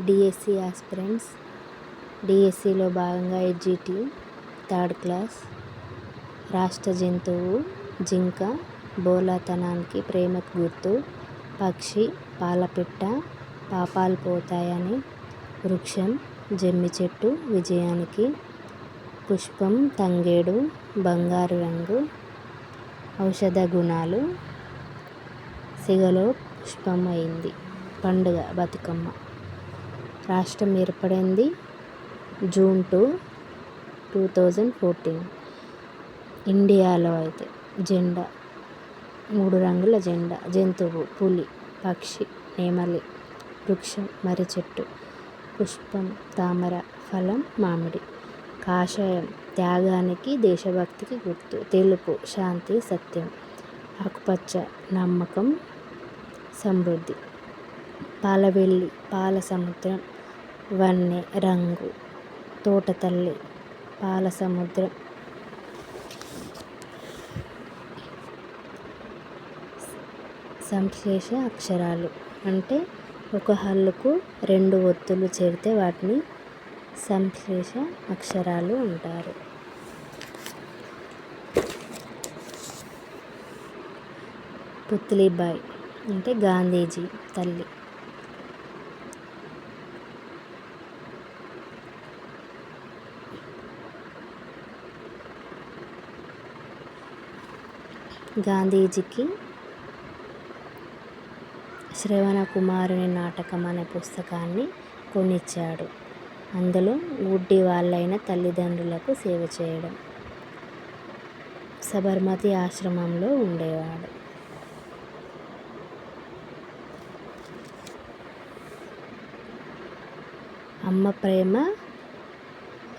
DSC aspirants. డిఎస్సిలో భాగంగా ఎడ్జిటి third class. రాష్ట్ర జంతువు జింక. బోలాతనానికి ప్రేమకు గుర్తు. పక్షి పాలపిట్ట. పాపాలు పోతాయని. వృక్షం జమ్మి చెట్టు విజయానికి. పుష్పం తంగేడు బంగారు రంగు. ఔషధ గుణాలు. సిగలో పుష్పం అయింది. పండుగ బతుకమ్మ. రాష్ట్రం ఏర్పడింది జూన్ 2, 2014. ఇండియాలో అయితే జెండా 3 రంగుల జెండా. జంతువు పులి. పక్షి నెమలి. వృక్షం మర్రి చెట్టు. పుష్పం తామర. ఫలం మామిడి. కాషాయం త్యాగానికి దేశభక్తికి గుర్తు. తెలుపు శాంతి సత్యం. ఆకుపచ్చ నమ్మకం సమృద్ధి. పాలవెల్లి పాల సముద్రం. వన్నె రంగు. తోటతల్లి పాల సముద్రం. సంశ్లేష అక్షరాలు అంటే ఒక హల్లుకు 2 ఒత్తులు చేరితే వాటిని సంశ్లేష అక్షరాలు అంటారు. పుత్లిబాయ్ అంటే గాంధీజీ తల్లి. గాంధీజీకి శ్రవణ కుమారుని నాటకం అనే పుస్తకాన్ని కొనిచ్చాడు. అందులో గుడ్డి వాళ్ళైన తల్లిదండ్రులకు సేవ చేయడం. సబర్మతి ఆశ్రమంలో ఉండేవాడు. అమ్మ ప్రేమ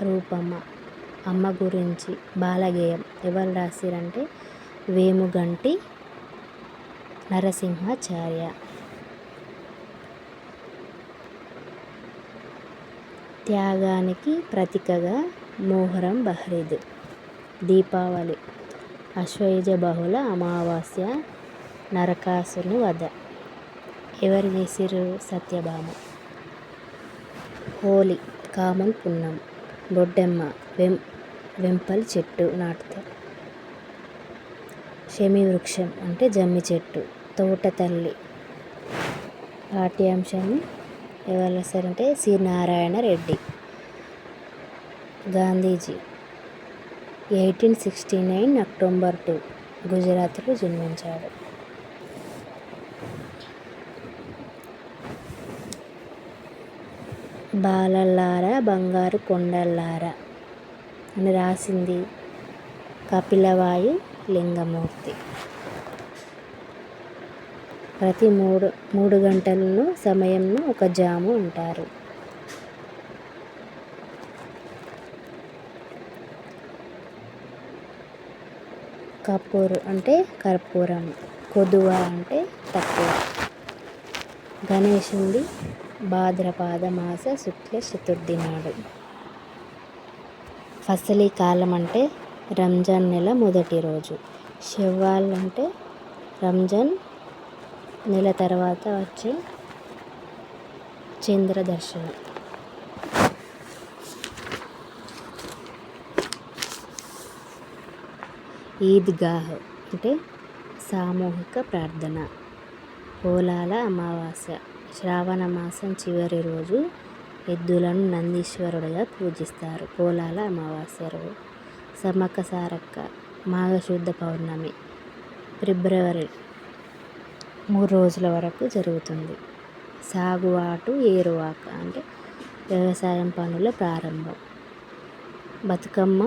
రూపమ్మ. అమ్మ గురించి బాలగేయం ఎవరు రాసిరంటే వేముగంటి నరసింహాచార్య. త్యాగానికి ప్రతీకగా మొహరం బక్రీద్. దీపావళి. ఆశ్వయుజ బహుళ అమావాస్య. నరకాసుని వధ ఎవరు చేసిర్రు? సత్యభామ. హోలీ కామన్ పున్నం. బొడ్డెమ్మ వెంపలి చెట్టు నాటుతారు. శమి వృక్షం అంటే జమ్మి చెట్టు. తోట తల్లి. పాఠ్యాంశాన్ని ఎవరు రాశారంటే సి నారాయణ రెడ్డి. గాంధీజీ 1869 అక్టోబర్ 2 గుజరాత్లో జన్మించాడు. బాలల్లారా బంగారు కొండల్లారా అని రాసింది కపిలవాయి లింగమూర్తి. ప్రతి 3 గంటలను సమయంను ఒక జాము అంటారు. కపూర్ అంటే కర్పూరం. కొదువ అంటే తక్కువ. గణేశుడి భాద్రపద మాస శుక్ల చతుర్థి నాడు. ఫసలీ కాలం అంటే రంజాన్ నెల మొదటి రోజు. షవ్వాల్ అంటే రంజాన్ నెల తర్వాత వచ్చే చంద్ర దర్శనం. ఈద్గాహ్ అంటే సామూహిక ప్రార్థన. పోలాల అమావాస్య. శ్రావణ మాసం చివరి రోజు ఎద్దులను నందీశ్వరుడిగా పూజిస్తారు. పోలాల అమావాస్య రోజు. సమ్మక్క సారక్క మాఘశుద్ధ పౌర్ణమి ఫిబ్రవరి 3 రోజుల వరకు జరుగుతుంది. సాగువాటు ఏరువాక అంటే వ్యవసాయం పనుల ప్రారంభం. బతుకమ్మ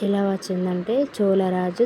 ఎలా వచ్చిందంటే చోళరాజు